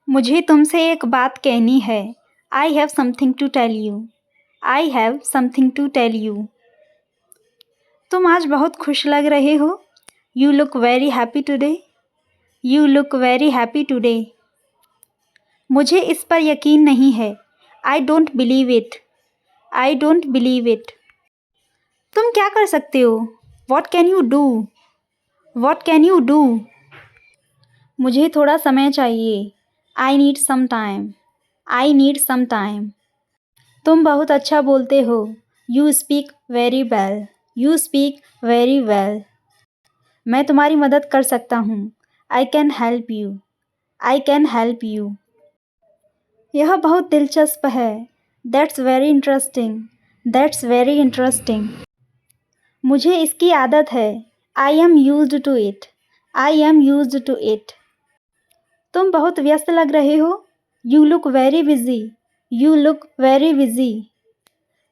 मुझे तुमसे एक बात कहनी है। I have something to tell you. I have something to tell you. तुम आज बहुत खुश लग रहे हो। You look very happy today. You look very happy today. मुझे इस पर यकीन नहीं है। I don't believe it. I don't believe it. तुम क्या कर सकते हो? What can you do? What can you do? मुझे थोड़ा समय चाहिए। I need some time. I need some time. तुम बहुत अच्छा बोलते हो। You speak very well. You speak very well. मैं तुम्हारी मदद कर सकता हूँ। I can help you. I can help you. यह बहुत दिलचस्प है। That's very interesting. That's very interesting. मुझे इसकी आदत है। I am used to it. I am used to it. तुम बहुत व्यस्त लग रहे हो। You look very busy. You look very busy.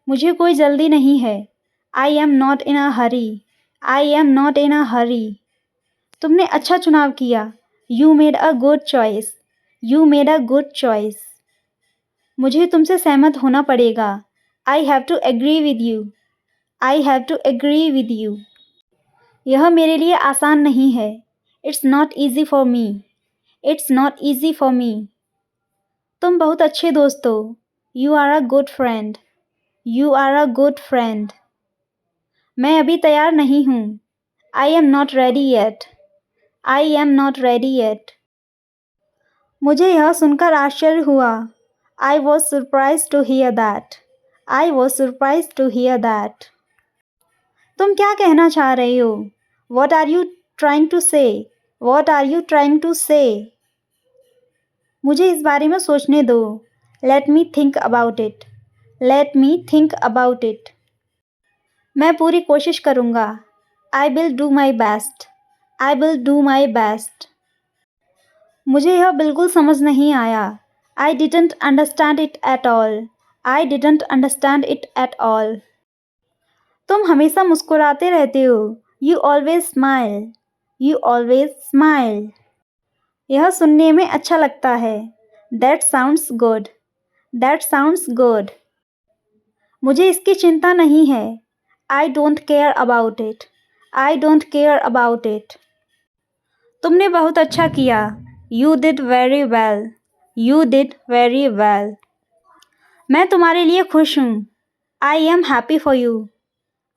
मुझे कोई जल्दी नहीं है। I am not in a hurry. I am not in a hurry. तुमने अच्छा चुनाव किया। You made a good choice. You made a good choice. मुझे तुमसे सहमत होना पड़ेगा। I have to agree with you. I have to agree with you. यह मेरे लिए आसान नहीं है। It's not easy for me. It's not easy for me. तुम बहुत अच्छे दोस्त हो। You are a good friend. You are a good friend. मैं अभी तैयार नहीं हूँ। I am not ready yet. I am not ready yet. मुझे यह सुनकर आश्चर्य हुआ। I was surprise to hear that. I was surprise to hear that. तुम क्या कहना चाह रहे हो? What are you trying to say? What are you trying to say? मुझे इस बारे में सोचने दो। Let me think about it. Let me think about it. मैं पूरी कोशिश करूँगा। I will do my best. I will do my best. मुझे यह बिल्कुल समझ नहीं आया। I didn't understand it at all. I didn't understand it at all. तुम हमेशा मुस्कुराते रहते हो। You always smile. You always smile. यह सुनने में अच्छा लगता है। That sounds good. That sounds good. मुझे इसकी चिंता नहीं है। I don't care about it. I don't care about it. तुमने बहुत अच्छा किया। You did very well. You did very well. मैं तुम्हारे लिए खुश हूँ। I am happy for you.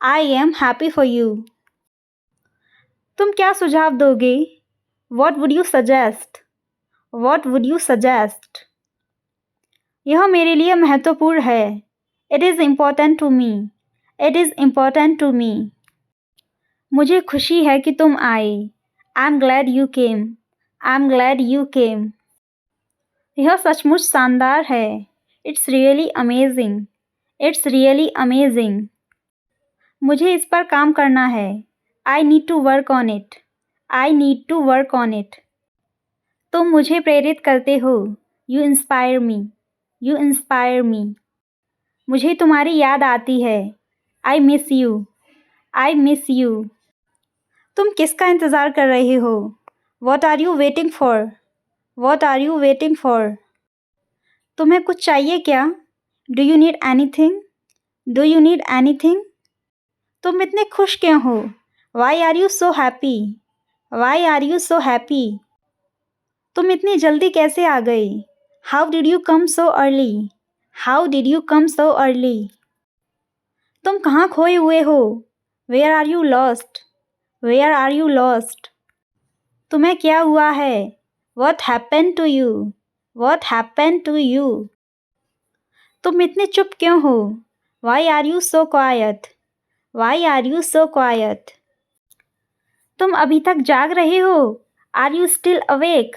I am happy for you. तुम क्या सुझाव दोगे? What would you suggest? What would you suggest? यह मेरे लिए महत्वपूर्ण है। It is important to me. It is important to me. मुझे खुशी है कि तुम आए। I am glad you came. I am glad you came. यह सचमुच शानदार है। It's really amazing. It's really amazing. मुझे इस पर काम करना है। I need to work on it. I need to work on it. तुम मुझे प्रेरित करते हो। You inspire me. You inspire me. मुझे तुम्हारी याद आती है। I miss you. I miss you. तुम किसका इंतज़ार कर रहे हो? What are you waiting for? What are you waiting for? तुम्हें कुछ चाहिए क्या? Do you need anything? Do you need anything? तुम इतने खुश क्यों हो? Why are you so happy? Why are you so happy? तुम इतनी जल्दी कैसे आ गए? How did you come so early? How did you come so early? तुम कहाँ खोए हुए हो? Where are you lost? Where are you lost? तुम्हें क्या हुआ है? What happen to you? What happen to you? तुम इतने चुप क्यों हो? Why are you so quiet? Why are you so quiet? तुम अभी तक जाग रहे हो? Are you still awake?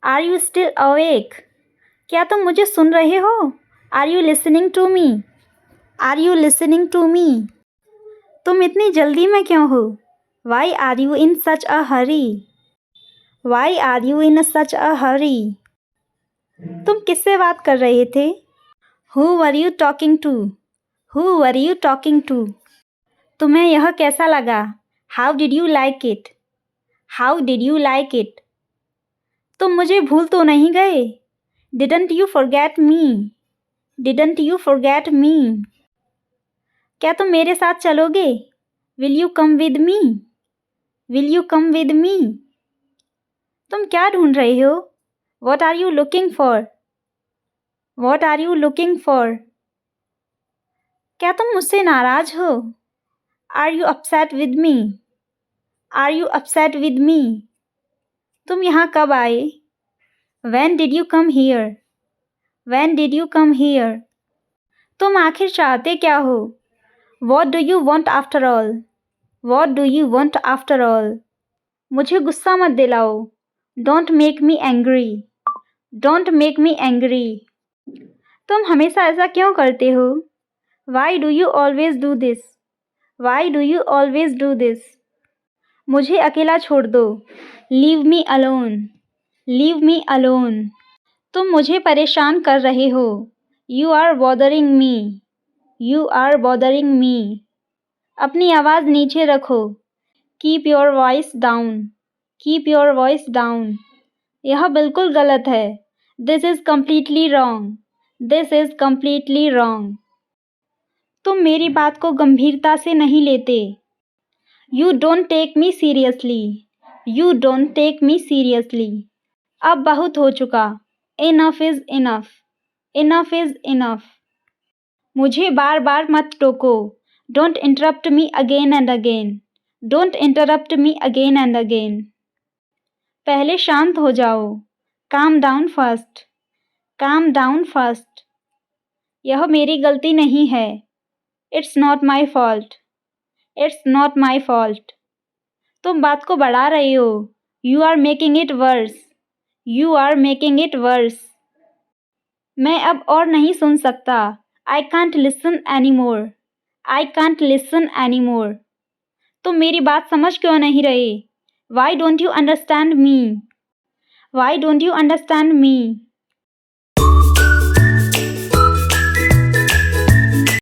Are you still awake? क्या तुम मुझे सुन रहे हो? Are you listening to me? Are you listening to me? तुम इतनी जल्दी में क्यों हो? Why are you in such a hurry? Why are you in such a hurry? तुम किससे बात कर रहे थे? Who were you talking to? Who were you talking to? तुम्हें यह कैसा लगा? How did you like it? How did you like it? तुम मुझे भूल तो नहीं गए? Didn't you forget me? Didn't you forget me? क्या तुम मेरे साथ चलोगे? Will you come with me? Will you come with me? तुम क्या ढूंढ रहे हो? What are you looking for? What are you looking for? क्या तुम मुझसे नाराज हो? Are you upset with me? Are you upset with me? तुम यहाँ कब आए? When did you come here? When did you come here? तुम आखिर चाहते क्या हो? What do you want after all? What do you want after all? मुझे गुस्सा मत दिलाओ. Don't make me angry. Don't make me angry. तुम हमेशा ऐसा क्यों करते हो? Why do you always do this? Why do you always do this? मुझे अकेला छोड़ दो. Leave me alone. Leave me alone. तुम मुझे परेशान कर रहे हो. You are bothering me. You are bothering me. अपनी आवाज़ नीचे रखो. Keep your voice down. Keep your voice down. यह बिल्कुल गलत है. This is completely wrong. This is completely wrong. तुम मेरी बात को गंभीरता से नहीं लेते. You don't take me seriously. You don't take me seriously. अब बहुत हो चुका. Enough is enough. Enough is enough. मुझे बार बार मत टोको. Don't interrupt me again and again. Don't interrupt me again and again. पहले शांत हो जाओ. Calm down first. Calm down first. यह मेरी गलती नहीं है. It's not my fault. It's not my fault. तुम बात को बढ़ा रहे हो. You are making it worse. You are making it worse. मैं अब और नहीं सुन सकता. I can't listen anymore. I can't listen anymore. तुम मेरी बात समझ क्यों नहीं रहे? Why don't you understand me? Why don't you understand me?